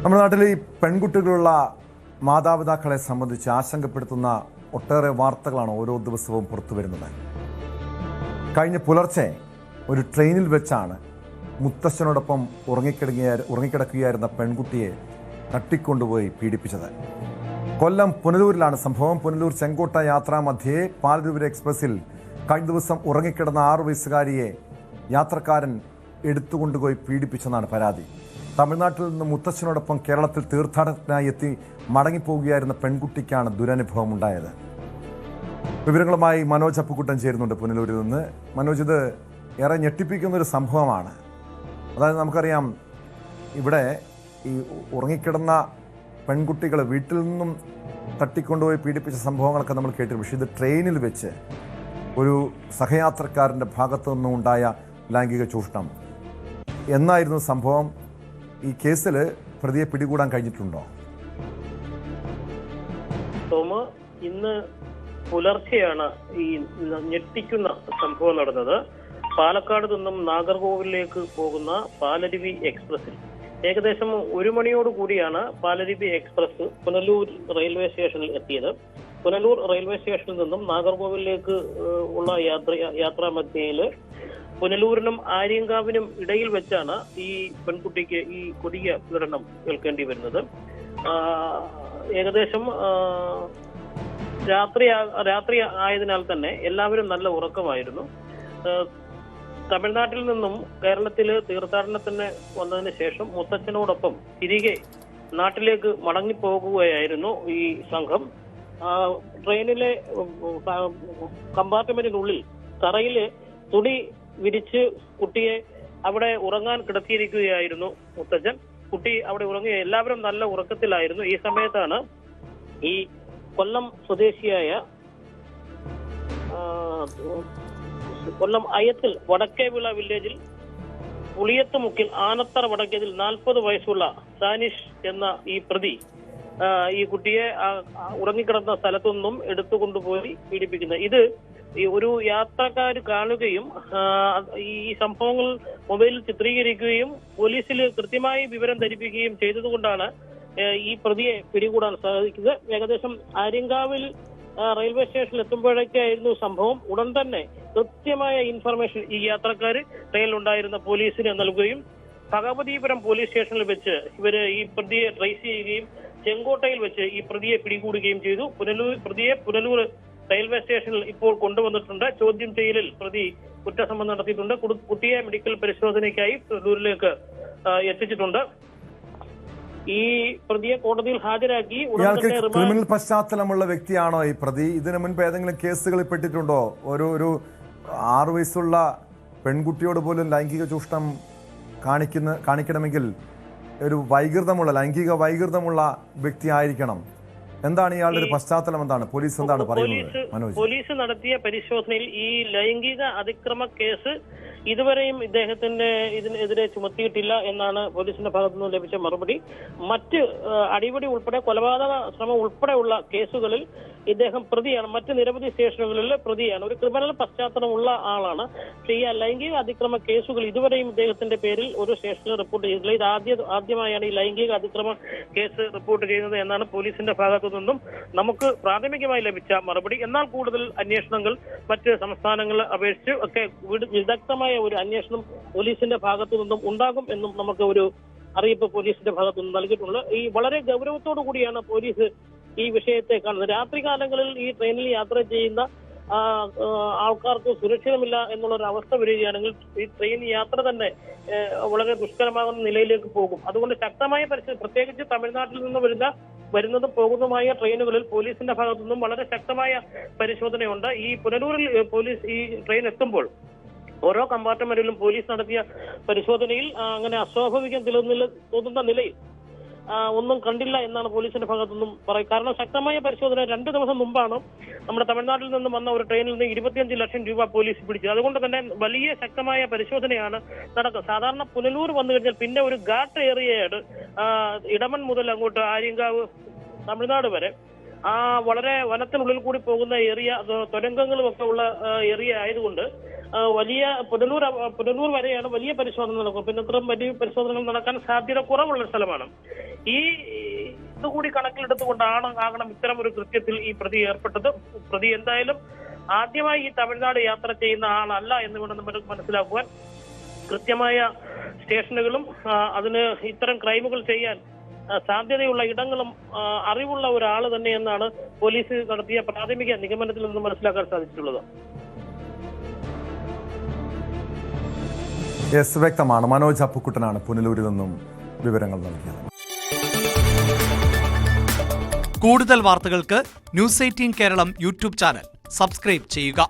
നമ്മുടെ നാട്ടിൽ ഈ പെൺകുട്ടികളുള്ള മാതാപിതാക്കളെ സംബന്ധിച്ച് ആശങ്കപ്പെടുത്തുന്ന ഒട്ടേറെ വാർത്തകളാണ് ഓരോ ദിവസവും പുറത്തു വരുന്നത്. കഴിഞ്ഞ പുലർച്ചെ ഒരു ട്രെയിനിൽ വെച്ചാണ് മുത്തശ്ശനോടൊപ്പം ഉറങ്ങിക്കിടക്കുകയായിരുന്ന പെൺകുട്ടിയെ തട്ടിക്കൊണ്ടുപോയി പീഡിപ്പിച്ചത്. കൊല്ലം പുനലൂരിലാണ് സംഭവം. പുനലൂർ ചെങ്കോട്ട യാത്രാമധ്യേ പാലരുവി എക്സ്പ്രസിൽ കഴിഞ്ഞ ദിവസം ഉറങ്ങിക്കിടന്ന 6 വയസ്സുകാരിയെ യാത്രക്കാരൻ എടുത്തുകൊണ്ടുപോയി പീഡിപ്പിച്ചെന്നാണ് പരാതി. തമിഴ്നാട്ടിൽ നിന്ന് മുത്തച്ഛനോടൊപ്പം കേരളത്തിൽ തീർത്ഥാടനത്തിനായി എത്തി മടങ്ങിപ്പോവുകയായിരുന്ന പെൺകുട്ടിക്കാണ് ദുരനുഭവം ഉണ്ടായത്. വിവരങ്ങളുമായി മനോജ് അപ്പുക്കുട്ടൻ ചേരുന്നുണ്ട് പുനലൂരിൽ നിന്ന്. മനോജ്, ഇത് ഏറെ ഞെട്ടിപ്പിക്കുന്നൊരു സംഭവമാണ്. അതായത് നമുക്കറിയാം, ഇവിടെ ഈ ഉറങ്ങിക്കിടന്ന പെൺകുട്ടികൾ വീട്ടിൽ നിന്നും തട്ടിക്കൊണ്ടുപോയി പീഡിപ്പിച്ച സംഭവങ്ങളൊക്കെ നമ്മൾ കേട്ടിരുന്നു. പക്ഷേ ഇത് ട്രെയിനിൽ വെച്ച് ഒരു സഹയാത്രക്കാരൻ്റെ ഭാഗത്തു നിന്നും ഉണ്ടായ ലൈംഗിക ചൂഷണം എന്നായിരുന്നു സംഭവം. ഈ കേസിൽ പ്രതിയെ പിടികൂടാൻ കഴിഞ്ഞിട്ടുണ്ടോ? ഇന്ന് പുലർച്ചെയാണ് ഈ ഞെട്ടിക്കുന്ന സംഭവം നടന്നത്. പാലക്കാട് നിന്നും നാഗർകോവിലേക്ക് പോകുന്ന പാലരുവി എക്സ്പ്രസിൽ ഏകദേശം 1 മണിയോട് കൂടിയാണ് പാലരുവി എക്സ്പ്രസ് പുനലൂർ റെയിൽവേ സ്റ്റേഷനിൽ എത്തിയത്. പുനലൂർ റെയിൽവേ സ്റ്റേഷനിൽ നിന്നും നാഗർകോവിലേക്ക് ഉള്ള യാത്രാമധ്യയിൽ പുനലൂരിനും ആര്യങ്കാവിനും ഇടയിൽ വെച്ചാണ് ഈ പെൺകുട്ടിക്ക് ഈ കൊടിയ പീഡനം കേൾക്കേണ്ടി വരുന്നത്. ഏകദേശം രാത്രി ആയതിനാൽ തന്നെ എല്ലാവരും നല്ല ഉറക്കമായിരുന്നു. തമിഴ്നാട്ടിൽ നിന്നും കേരളത്തിൽ തീർത്ഥാടനത്തിന് വന്നതിന് ശേഷം മുത്തച്ഛനോടൊപ്പം തിരികെ നാട്ടിലേക്ക് മടങ്ങിപ്പോകുകയായിരുന്നു ഈ സംഘം. ട്രെയിനിലെ കമ്പാർട്ട്മെന്റിനുള്ളിൽ തറയില് തുണി വിരിച്ച് കുട്ടിയെ അവിടെ ഉറങ്ങാൻ കിടത്തിയിരിക്കുകയായിരുന്നു മുത്തച്ഛൻ. കുട്ടി അവിടെ ഉറങ്ങുക, എല്ലാവരും നല്ല ഉറക്കത്തിലായിരുന്നു. ഈ സമയത്താണ് ഈ കൊല്ലം സ്വദേശിയായ കൊല്ലം അയത്തിൽ വടക്കേവിള വില്ലേജിൽ പുളിയത്തുമുക്കിൽ ആനത്തറ വടക്കേതിൽ 40 വയസ്സുള്ള സാനിഷ് എന്ന ഈ പ്രതി ഈ കുട്ടിയെ ഉറങ്ങിക്കിടന്ന സ്ഥലത്തു നിന്നും എടുത്തുകൊണ്ടുപോയി പീഡിപ്പിക്കുന്നത്. ഇത് ഒരു യാത്രക്കാർ കാണുകയും ഈ സംഭവങ്ങൾ മൊബൈലിൽ ചിത്രീകരിക്കുകയും പോലീസിൽ കൃത്യമായി വിവരം ധരിപ്പിക്കുകയും ചെയ്തതുകൊണ്ടാണ് ഈ പ്രതിയെ പിടികൂടാൻ സാധിക്കുന്നത്. ഏകദേശം ആര്യങ്കാവിൽ റെയിൽവേ സ്റ്റേഷനിൽ എത്തുമ്പോഴേക്കായിരുന്നു സംഭവം. ഉടൻ തന്നെ കൃത്യമായ ഇൻഫർമേഷൻ ഈ യാത്രക്കാർ ട്രെയിനിലുണ്ടായിരുന്ന പോലീസിന് നൽകുകയും ഭഗവതിപുരം പോലീസ് സ്റ്റേഷനിൽ വെച്ച് ഇവര് ഈ പ്രതിയെ ട്രേസ് ചെയ്യുകയും ചെങ്കോട്ടയിൽ വെച്ച് ഈ പ്രതിയെ പിടികൂടുകയും ചെയ്തു. പുനലൂർ റെയിൽവേ സ്റ്റേഷനിൽ ഇപ്പോൾ കൊണ്ടുവന്നിട്ടുണ്ട്. ചോദ്യം ചെയ്യലിൽ പ്രതി കുറ്റസമ്മതം നടത്തിയിട്ടുണ്ട്. കുട്ടിയെ മെഡിക്കൽ പരിശോധനയ്ക്കായി പുനലൂരിലേക്ക് എത്തിച്ചിട്ടുണ്ട്. ഈ പ്രതിയെ കോടതിയിൽ ഹാജരാക്കി ക്രിമിനൽ പശ്ചാത്തലമുള്ള വ്യക്തിയാണോ ഈ പ്രതി? ഇതിനു മുൻപ് ഏതെങ്കിലും കേസുകളിൽ പെട്ടിട്ടുണ്ടോ? ഒരു 6 വയസ്സുള്ള പെൺകുട്ടിയോട് പോലും ലൈംഗിക ചൂഷണം കാണിക്കണമെങ്കിൽ ഒരു ലൈംഗിക വൈകൃതമുള്ള വ്യക്തി ആയിരിക്കണം. എന്താണ് ഇയാളുടെ ഒരു പശ്ചാത്തലം? എന്താണ് പോലീസ് എന്താണ് പറയുന്നത്? മനോജ്, പോലീസ് നടത്തിയ പരിശോധനയിൽ ഈ ലൈംഗിക അതിക്രമ കേസ് ഇതുവരെയും ഇതിനെതിരെ ചുമത്തിയിട്ടില്ല എന്നാണ് പോലീസിന്റെ ഭാഗത്തു നിന്ന് ലഭിച്ച മറുപടി. മറ്റ് അടിപിടി ഉൾപ്പെടെ കൊലപാതക ശ്രമം ഉൾപ്പെടെയുള്ള കേസുകളിൽ ഇദ്ദേഹം പ്രതിയാണ്. മറ്റ് നിരവധി സ്റ്റേഷനുകളിൽ പ്രതിയാണ്. ഒരു ക്രിമിനൽ പശ്ചാത്തലമുള്ള ആളാണ്. പക്ഷേ ഈ ലൈംഗിക അതിക്രമ കേസുകൾ ഇതുവരെയും ഇദ്ദേഹത്തിന്റെ പേരിൽ ഒരു സ്റ്റേഷനിൽ റിപ്പോർട്ട് ചെയ്തിട്ടില്ല. ഇത് ആദ്യമായാണ് ഈ ലൈംഗിക അതിക്രമ കേസ് റിപ്പോർട്ട് ചെയ്യുന്നത് എന്നാണ് പോലീസിന്റെ ഭാഗത്തു നിന്നും നമുക്ക് പ്രാഥമികമായി ലഭിച്ച മറുപടി. എന്നാൽ കൂടുതൽ അന്വേഷണങ്ങൾ മറ്റ് സംസ്ഥാനങ്ങളെ അപേക്ഷിച്ച് ഒക്കെ വിദഗ്ധമായ ഒരു അന്വേഷണം പോലീസിന്റെ ഭാഗത്തു നിന്നും ഉണ്ടാകും എന്നും നമുക്ക് ഒരു അറിയിപ്പ് പോലീസിന്റെ ഭാഗത്തു നിന്നും നൽകിയിട്ടുണ്ട്. ഈ വളരെ ഗൗരവത്തോടു കൂടിയാണ് പോലീസ് ഈ വിഷയത്തെ കാണുന്നത്. രാത്രികാലങ്ങളിൽ ഈ ട്രെയിനിൽ യാത്ര ചെയ്യുന്ന ആൾക്കാർക്ക് സുരക്ഷിതമില്ല എന്നുള്ളൊരു അവസ്ഥ വരികയാണെങ്കിൽ ഈ ട്രെയിൻ യാത്ര തന്നെ വളരെ ദുഷ്കരമാകുന്ന നിലയിലേക്ക് പോകും. അതുകൊണ്ട് ശക്തമായ പ്രത്യേകിച്ച് തമിഴ്നാട്ടിൽ നിന്ന് വരുന്നതും പോകുന്നതുമായ ട്രെയിനുകളിൽ പോലീസിന്റെ ഭാഗത്തു നിന്നും വളരെ ശക്തമായ പരിശോധനയുണ്ട്. ഈ പുനലൂരിൽ പോലീസ് ഈ ട്രെയിൻ എത്തുമ്പോൾ ഓരോ കമ്പാർട്ട്മെന്റിലും പോലീസ് നടത്തിയ പരിശോധനയിൽ അങ്ങനെ അസ്വാഭാവികം തോന്നുന്ന നിലയിൽ ഒന്നും കണ്ടില്ല എന്നാണ് പോലീസിന്റെ ഭാഗത്തു നിന്നും പറയുന്നത്. കാരണം ശക്തമായ പരിശോധന 2 ദിവസം മുമ്പാണ് നമ്മുടെ തമിഴ്നാട്ടിൽ നിന്നും വന്ന ഒരു ട്രെയിനിൽ നിന്ന് 25 ലക്ഷം രൂപ പോലീസ് പിടിച്ചത്. അതുകൊണ്ട് തന്നെ വലിയ ശക്തമായ പരിശോധനയാണ് നടക്കുന്നത്. സാധാരണ പുനലൂർ വന്നു കഴിഞ്ഞാൽ പിന്നെ ഒരു ഘാട്ട് ഏറിയയാണ് ഇടമൺ മുതൽ അങ്ങോട്ട് ആര്യങ്കാവ് തമിഴ്നാട് വരെ വളരെ വനത്തിനുള്ളിൽ കൂടി പോകുന്ന ഏരിയ, തുരങ്കങ്ങളും ഒക്കെ ഉള്ള ഏരിയ ആയതുകൊണ്ട് വലിയ പുനലൂർ വരെയാണ് വലിയ പരിശോധന നടക്കുക. പിന്നെ ഇത്രയും വലിയ പരിശോധനകൾ നടക്കാൻ സാധ്യത കുറവുള്ള സ്ഥലമാണ്. ഇതുകൂടി കണക്കിലെടുത്തുകൊണ്ടാകണം ഇത്തരം ഒരു കൃത്യത്തിൽ ഈ പ്രതി ഏർപ്പെട്ടത്. പ്രതി എന്തായാലും ആദ്യമായി ഈ തമിഴ്നാട് യാത്ര ചെയ്യുന്ന ആളല്ല എന്ന് വേണം നമുക്ക് മനസ്സിലാക്കുവാൻ. കൃത്യമായ സ്റ്റേഷനുകളും അതിന് ഇത്തരം ക്രൈമുകൾ ചെയ്യാൻ സാധ്യതയുള്ള ഇടങ്ങളും അറിവുള്ള ഒരാൾ തന്നെയെന്നാണ് പോലീസ് നടത്തിയ പ്രാഥമിക നിഗമനത്തിൽ നിന്ന് മനസ്സിലാക്കാൻ സാധിച്ചിട്ടുള്ളത്. യെസ്, വ്യക്തമാണ്. മനോജ് അപ്പുക്കുട്ടനാണ് പുനലൂരിൽ നിന്നും വിവരങ്ങൾ നൽകിയത്. കൂടുതൽ വാർത്തകൾക്ക് news 18 Keralam YouTube channel subscribe ചെയ്യുക.